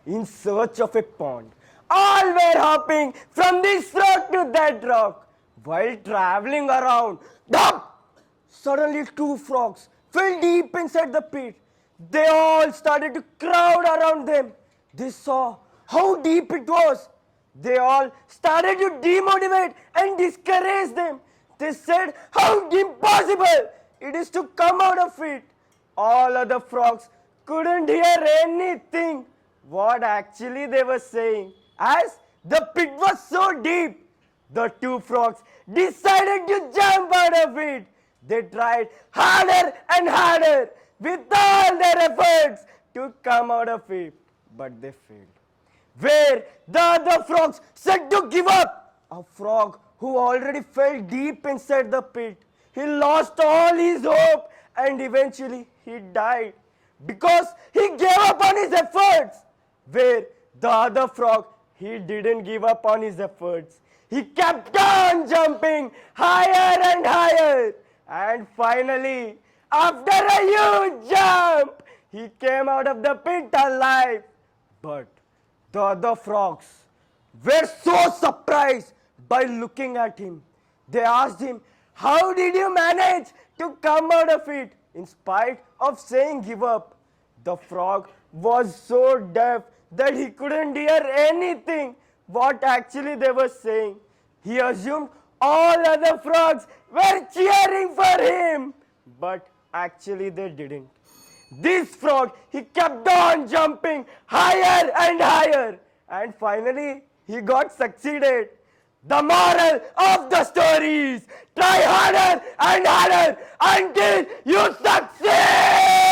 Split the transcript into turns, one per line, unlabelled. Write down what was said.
in search of a pond. All were hopping from this rock to that rock. While traveling around, dop! Suddenly two frogs fell deep inside the pit. They all started to crowd around them. They saw how deep it was. They all started to demotivate and discourage them. They said how impossible it is to come out of it. All other frogs couldn't hear anything what actually they were saying, as the pit was so deep. The two frogs decided to jump out of it. They tried harder and harder with all their efforts to come out of it, but they failed. Where the other frogs said to give up, a frog who already fell deep inside the pit, he lost all his hope and eventually he died because he gave up on his efforts. Where the other frog, he didn't give up on his efforts. He kept on jumping higher and higher. And finally, after a huge jump, he came out of the pit alive. But the other frogs were so surprised by looking at him. They asked him, "How did you manage to come out of it in spite of saying give up?" The frog was so deaf that he couldn't hear anything what actually they were saying. He assumed all other frogs were cheering for him, but actually they didn't. This frog, he kept on jumping higher and higher, and finally he got succeeded. The moral of the story is try harder and harder until you succeed!